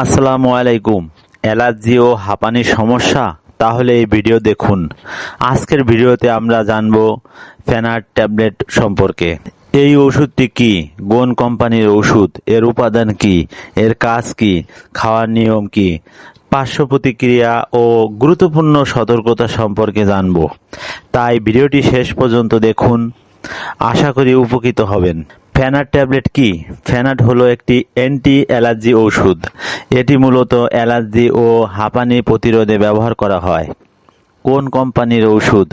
আসসালামু আলাইকুম। অ্যালার্জি ও হাঁপানির সমস্যা? তাহলে এই ভিডিও দেখুন। আজকের ভিডিওতে আমরা জানব ফ্যানাট ট্যাবলেট সম্পর্কে। এই ওষুধটি কি, কোন কোম্পানির ওষুধ, এর উপাদান কি, এর কাজ কি, খাওয়ার নিয়ম কি, পার্শ্ব প্রতিক্রিয়া ও গুরুত্বপূর্ণ সতর্কতা সম্পর্কে জানব। তাই ভিডিওটি শেষ পর্যন্ত দেখুন, আশা করি উপকৃত হবেন। ফ্যানাট ট্যাবলেট কি? ফ্যানাট হলো একটি অ্যান্টি অ্যালার্জি ওষুধ। এটি মূলত অ্যালার্জি ও হাঁপানি প্রতিরোধে ব্যবহার করা হয়। কোন কোম্পানির ওষুধ?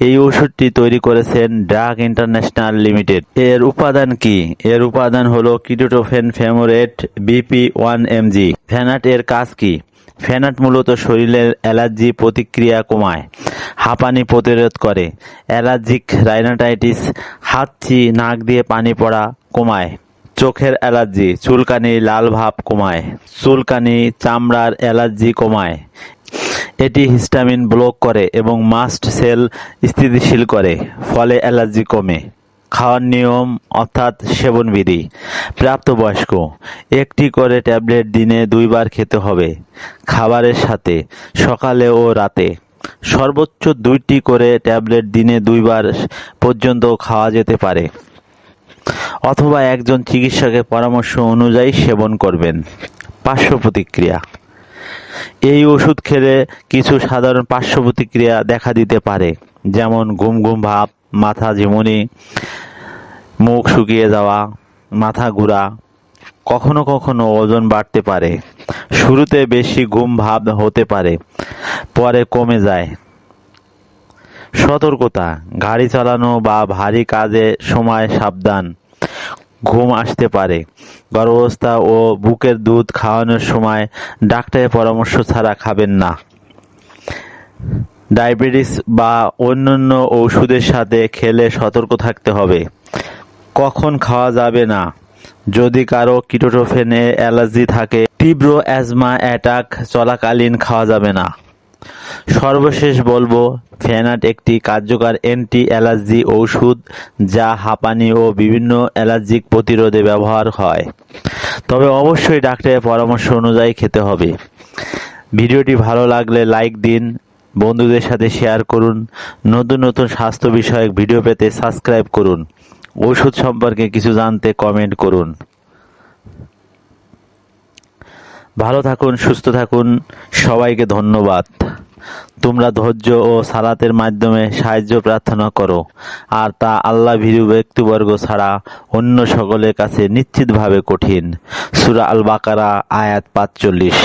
এই ওষুধটি তৈরি করেছেন ড্রাগ ইন্টারন্যাশনাল লিমিটেড। এর উপাদান কি? এর উপাদান হলো কিটোটোফেন ফেমোরেট বিপি 1 mg। ফ্যানাট এর কাজ কি? ফ্যানাট মূলত শরীরের অ্যালার্জি প্রতিক্রিয়া কমায়, হাঁপানি প্রতিরোধ করে, অ্যালার্জিক রাইনাইটিস, হাঁচি, নাক দিয়ে পানি পড়া কমায়, চোখের অ্যালার্জি, চুলকানি, লাল ভাব কমায়, চুলকানি, চামড়ার অ্যালার্জি কমায়। এটি হিস্টামিন ব্লক করে এবং মাস্ট সেল স্থিতিশীল করে, ফলে অ্যালার্জি কমে। খাওয়ার নিয়ম অর্থাৎ সেবনবিধি। প্রাপ্তবয়স্ক একটি করে ট্যাবলেট দিনে 2 বার খেতে হবে, খাবারের সাথে, সকালে ও রাতে। সর্বোচ্চ 2টি করে ট্যাবলেট দিনে 2 বার পর্যন্ত খাওয়া যেতে পারে, অথবা একজন চিকিৎসকের পরামর্শ অনুযায়ী সেবন করবেন। পার্শ্ব প্রতিক্রিয়া। এই ওষুধ খেলে কিছু সাধারণ পার্শ্ব প্রতিক্রিয়া দেখা দিতে পারে, যেমন ঘুম ঘুম ভাব, মাথা ঝিমুনি, মুখ শুকিয়ে যাওয়া, মাথা ঘোরা, কখনো কখনো ওজন বাড়তে পারে। শুরুতে বেশি ঘুম ভাব হতে পারে, পরে কমে যায়। সতর্কতা: গাড়ি চালানো বা ভারী কাজের সময় সাবধান, ঘুম আসতে পারে। গর্ভাবস্থা ও বুকের দুধ খাওয়ানোর সময় ডাক্তারের পরামর্শ ছাড়া খাবেন না। ডায়াবেটিস বা অন্যান্য ওষুধের সাথে খেলে সতর্ক থাকতে হবে। কখন খাওয়া যাবে না? যদি কারো কিটোটোফেনে অ্যালার্জি থাকে, তীব্র অ্যাজমা অ্যাটাক চলাকালীন খাওয়া যাবে না। সর্বশেষ বলবো, ফ্যানাট একটি কার্যকর অ্যান্টি অ্যালার্জি ঔষধ যা হাঁপানি ও বিভিন্ন অ্যালার্জিক প্রতিরোধে ব্যবহার হয়, তবে অবশ্যই ডাক্তারের পরামর্শ অনুযায়ী খেতে হবে। ভিডিওটি ভালো লাগলে লাইক দিন, বন্ধুদের সাথে শেয়ার করুন। নতুন নতুন স্বাস্থ্য বিষয়ক ভিডিও পেতে সাবস্ক্রাইব করুন। ওষুধ সম্পর্কে কিছু জানতে কমেন্ট করুন। ভালো থাকুন, সুস্থ থাকুন। সবাইকে ধন্যবাদ। তোমরা ধৈর্য ও সালাতের মাধ্যমে সাহায্য প্রার্থনা করো, আর তা আল্লাহ ভীরু ব্যক্তিবর্গ ছাড়া অন্য সকলের কাছে নিশ্চিতভাবে কঠিন। সূরা আল বাকারা আয়াত 45।